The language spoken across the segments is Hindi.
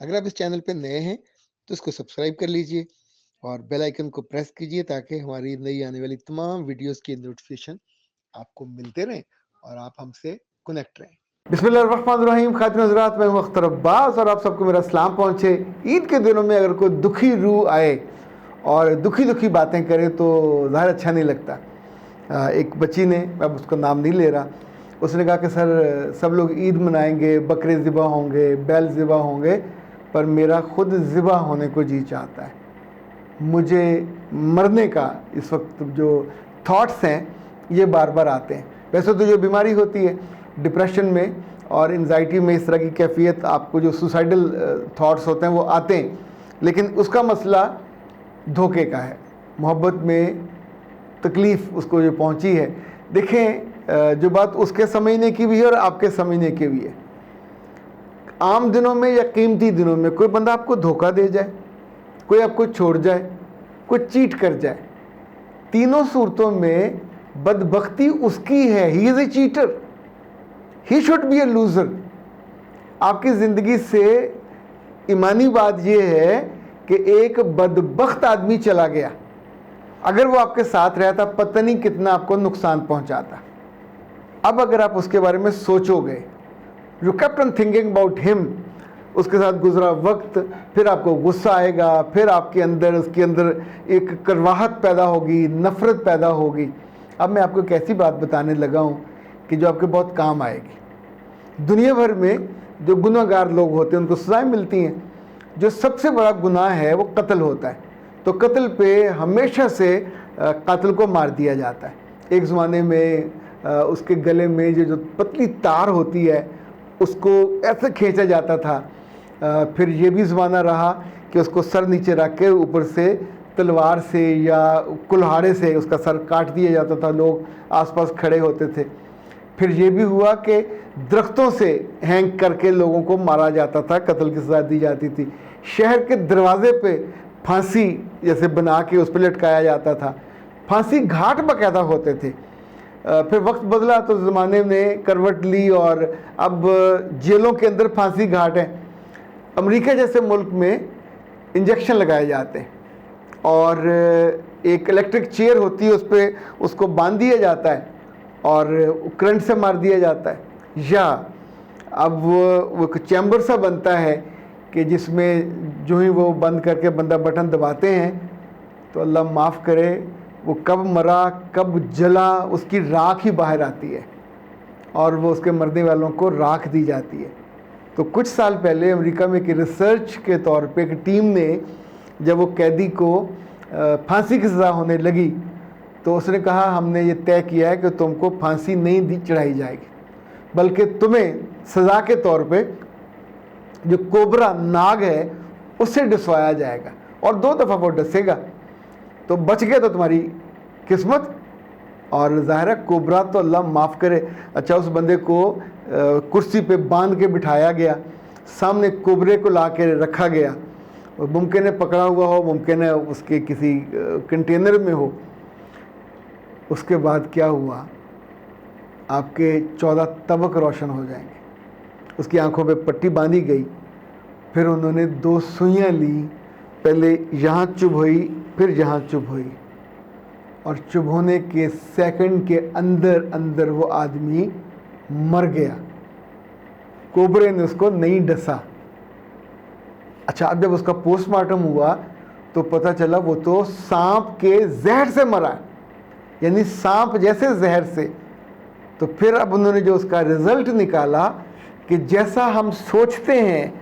अगर आप इस चैनल पे नए हैं तो इसको सब्सक्राइब कर लीजिए और बेल आइकन को प्रेस कीजिए ताकि हमारी नई आने वाली तमाम वीडियोस की नोटिफिकेशन आपको मिलते रहें और आप हमसे कनेक्ट रहें। बिस्मिल्लाहिर्रहमानिर्रहीम। खातिन हज़रात, मैं हूं अख्तर अब्बास और आप सबको मेरा सलाम पहुंचे। ईद के दिनों में अगर कोई दुखी रूह आए और दुखी दुखी बातें करे तो ज़ाहिर अच्छा नहीं लगता। एक बच्ची ने, अब उसका नाम नहीं ले रहा, उसने कहा कि सर सब लोग ईद मनाएंगे, बकरे ज़िबा होंगे, बैल ज़िबा होंगे, पर मेरा ख़ुद ज़िबा होने को जी चाहता है। मुझे मरने का इस वक्त जो थॉट्स हैं ये बार बार आते हैं। वैसे तो जो बीमारी होती है डिप्रेशन में और एंजाइटी में, इस तरह की कैफियत, आपको जो सुसाइडल थॉट्स होते हैं वो आते हैं, लेकिन उसका मसला धोखे का है। मोहब्बत में तकलीफ़ उसको जो पहुंची है, देखें जो बात उसके समझने की भी है और आपके समझने की भी है। आम दिनों में या कीमती दिनों में कोई बंदा आपको धोखा दे जाए, कोई आपको छोड़ जाए, कोई चीट कर जाए, तीनों सूरतों में बदबख्ती उसकी है। He is a cheater, he should be A loser. आपकी ज़िंदगी से ईमानी बात यह है कि एक बदबख्त आदमी चला गया, अगर वो आपके साथ रहता पता नहीं कितना आपको नुकसान पहुंचाता। अब अगर आप उसके बारे में सोचोगे, you kept on thinking about him, उसके साथ गुजरा वक्त, फिर आपको गुस्सा आएगा, फिर आपके अंदर उसके अंदर एक करवाहट पैदा होगी, नफ़रत पैदा होगी। अब मैं आपको एक ऐसी बात बताने लगा हूँ कि जो आपके बहुत काम आएगी। दुनिया भर में जो गुनहगार लोग होते हैं उनको सज़ाएं मिलती हैं। जो सबसे बड़ा गुनाह है वो कत्ल होता है, तो कत्ल पे हमेशा से कातिल को मार दिया जाता है। एक ज़माने में उसके गले में जो पतली तार होती है उसको ऐसे खींचा जाता था। फिर ये भी ज़माना रहा कि उसको सर नीचे रख के ऊपर से तलवार से या कुल्हाड़े से उसका सर काट दिया जाता था, लोग आसपास खड़े होते थे। फिर ये भी हुआ कि दरख्तों से हैंग करके लोगों को मारा जाता था, कत्ल की सज़ा दी जाती थी। शहर के दरवाजे पे फांसी जैसे बना के उस पर लटकाया जाता था। फांसी घाट बाकायदा होते थे। फिर वक्त बदला तो ज़माने ने करवट ली और अब जेलों के अंदर फांसी घाट है। अमेरिका जैसे मुल्क में इंजेक्शन लगाए जाते हैं और एक इलेक्ट्रिक चेयर होती है, उस पर उसको बांध दिया जाता है और करंट से मार दिया जाता है। या अब वो एक चैम्बर सा बनता है कि जिसमें जो ही वो बंद करके बंदा बटन दबाते हैं तो अल्लाह माफ़ करे वो कब मरा कब जला, उसकी राख ही बाहर आती है और वो उसके मरने वालों को राख दी जाती है। तो कुछ साल पहले अमेरिका में एक रिसर्च के तौर पे एक टीम ने, जब वो कैदी को फांसी की सज़ा होने लगी तो उसने कहा हमने ये तय किया है कि तुमको फांसी नहीं चढ़ाई जाएगी, बल्कि तुम्हें सज़ा के तौर पे जो कोबरा नाग है उससे डसवाया जाएगा और 2 दफ़ा वो डसेगा तो बच गए तो तुम्हारी किस्मत। और ज़ाहिर है कोबरा तो अल्लाह माफ़ करे। अच्छा, उस बंदे को कुर्सी पे बांध के बिठाया गया, सामने कोबरे को ला के रखा गया, मुमकिन है पकड़ा हुआ हो, मुमकिन है उसके किसी कंटेनर में हो। उसके बाद क्या हुआ, आपके 14 तबक रोशन हो जाएंगे। उसकी आंखों पे पट्टी बांधी गई, फिर उन्होंने 2 सुइयाँ ली, पहले यहाँ चुभोई फिर यहाँ चुभोई और चुभोने के सेकंड के अंदर अंदर वो आदमी मर गया। कोबरे ने उसको नहीं डसा। अच्छा, अब जब उसका पोस्टमार्टम हुआ तो पता चला वो तो सांप के जहर से मरा, यानी सांप जैसे जहर से। तो फिर अब उन्होंने जो उसका रिज़ल्ट निकाला कि जैसा हम सोचते हैं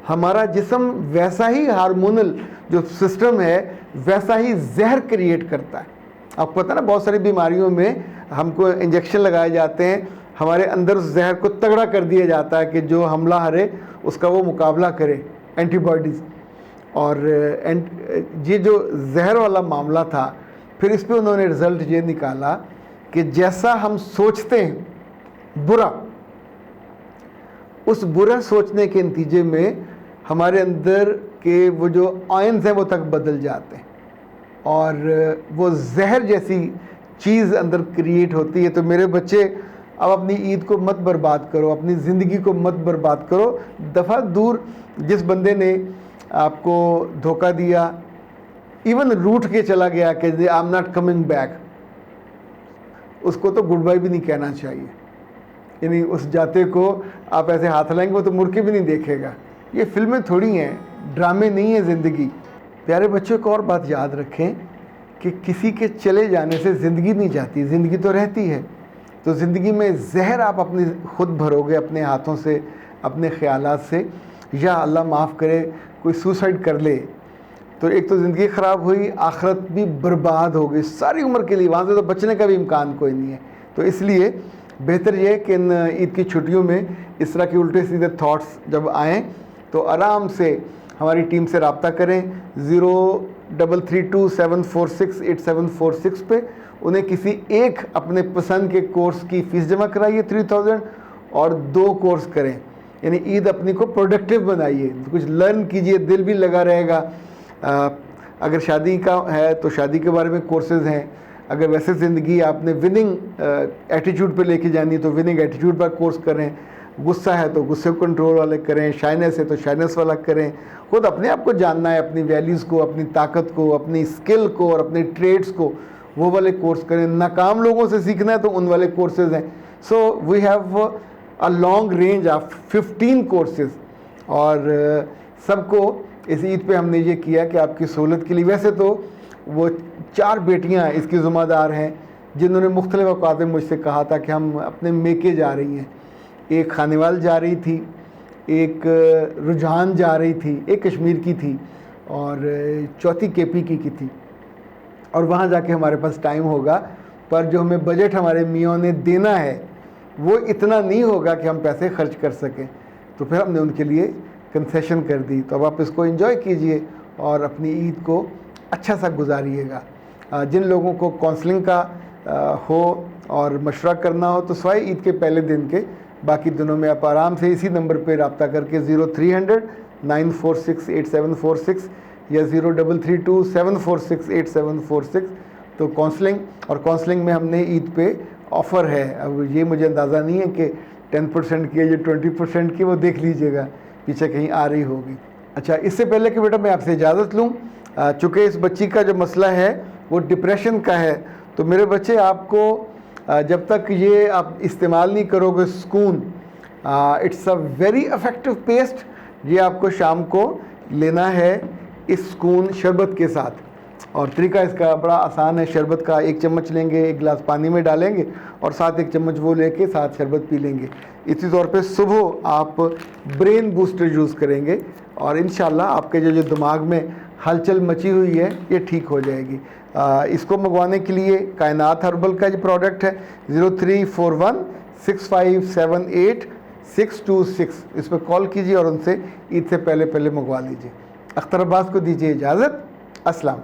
हमारा जिस्म वैसा ही हार्मोनल जो सिस्टम है वैसा ही जहर क्रिएट करता है। आपको पता ना, बहुत सारी बीमारियों में हमको इंजेक्शन लगाए जाते हैं, हमारे अंदर उस जहर को तगड़ा कर दिया जाता है कि जो हमला हरे उसका वो मुकाबला करे, एंटीबॉडीज़। और ये जो जहर वाला मामला था, फिर इस पर उन्होंने रिज़ल्ट ये निकाला कि जैसा हम सोचते हैं बुरा, उस बुरा सोचने के नतीजे में हमारे अंदर के वो जो आयन्स हैं वो तक बदल जाते हैं और वो जहर जैसी चीज़ अंदर क्रिएट होती है। तो मेरे बच्चे अब अपनी ईद को मत बर्बाद करो, अपनी ज़िंदगी को मत बर्बाद करो। दफ़ा दूर जिस बंदे ने आपको धोखा दिया, इवन रूठ के चला गया कि I am not coming back, उसको तो गुड बाय भी नहीं कहना चाहिए। यानी उस जाते को आप ऐसे हाथ लाएंगे वो तो मुड़ के भी नहीं देखेगा। ये फिल्में थोड़ी हैं, ड्रामे नहीं है ज़िंदगी। प्यारे बच्चों, एक और बात याद रखें कि किसी के चले जाने से ज़िंदगी नहीं जाती, ज़िंदगी तो रहती है। तो ज़िंदगी में जहर आप अपनी खुद भरोगे अपने हाथों से, अपने ख्यालात से, या अल्लाह माफ़ करे कोई सुसाइड कर ले तो एक तो ज़िंदगी ख़राब हुई, आखिरत भी बर्बाद हो गई सारी उम्र के लिए, वहाँ से तो बचने का भी इम्कान कोई नहीं है। तो इसलिए बेहतर ये है कि इन ईद की छुट्टियों में इस तरह के उल्टे सीधे थॉट्स जब आएँ तो आराम से हमारी टीम से रब्ता करें 0332746846 पे। उन्हें किसी एक अपने पसंद के कोर्स की फ़ीस जमा कराइए 3000 और 2 कोर्स करें, यानी ईद अपनी को प्रोडक्टिव बनाइए, कुछ लर्न कीजिए, दिल भी लगा रहेगा। अगर शादी का है तो शादी के बारे में कोर्सेज़ हैं, अगर वैसे ज़िंदगी आपने विनिंग एटीट्यूड पे लेके जानी है तो विनिंग एटीट्यूड पर कोर्स करें, गुस्सा है तो गुस्से को कंट्रोल वाले करें, शाइनेस है तो शाइनेस वाला करें। खुद अपने आप को जानना है, अपनी वैल्यूज़ को, अपनी ताकत को, अपनी स्किल को और अपने ट्रेड्स को, वो वाले कोर्स करें। नाकाम लोगों से सीखना है तो उन वाले कोर्सेज़ हैं। So we have a long range of 15 courses और सबको इस ईद पे हमने ये किया कि आपकी सहूलत के लिए। वैसे तो वो 4 बेटियां इसकी ज़िम्मेदार हैं जिन्होंने मुख्तलिफ़ औक़ात में मुझसे कहा था कि हम अपने मेके जा रही हैं। एक खानेवाल जा रही थी, एक रुझान जा रही थी, एक कश्मीर की थी और चौथी केपी की थी। और वहाँ जाके हमारे पास टाइम होगा, पर जो हमें बजट हमारे मियों ने देना है वो इतना नहीं होगा कि हम पैसे खर्च कर सकें। तो फिर हमने उनके लिए कंसेशन कर दी। तो अब आप इसको एंजॉय कीजिए और अपनी ईद को अच्छा सा गुजारिएगा। जिन लोगों को काउंसलिंग का हो और मशवरा करना हो तो स्वाई ईद के पहले दिन के बाकी दिनों में आप आराम से इसी नंबर पर रब्ता करके 0300-946-8746 या 0332-746-8746 तो काउंसलिंग। और काउंसलिंग में हमने ईद पे ऑफ़र है। अब ये मुझे अंदाज़ा नहीं है कि 10% की या 20% की, वो देख लीजिएगा पीछे कहीं आ रही होगी। अच्छा, इससे पहले कि बेटा मैं आपसे इजाज़त लूँ, चूँकि इस बच्ची का जो मसला है वो डिप्रेशन का है, तो मेरे बच्चे आपको जब तक ये आप इस्तेमाल नहीं करोगे सुकून, it's a very effective paste, ये आपको शाम को लेना है इस सुकून शरबत के साथ। और तरीका इसका बड़ा आसान है। शरबत का 1 चम्मच लेंगे, 1 गिलास पानी में डालेंगे और साथ 1 चम्मच वो लेके साथ शरबत पी लेंगे। इसी तौर पे सुबह आप ब्रेन बूस्टर यूज़ करेंगे और इंशाल्लाह आपके जो दिमाग में हलचल मची हुई है ये ठीक हो जाएगी। इसको मंगवाने के लिए कायनात हर्बल का जो प्रोडक्ट है 03416578-626, इस पर कॉल कीजिए और उनसे ईद से पहले मंगवा लीजिए। अख्तर अब्बास को दीजिए इजाज़त। अस्सलाम।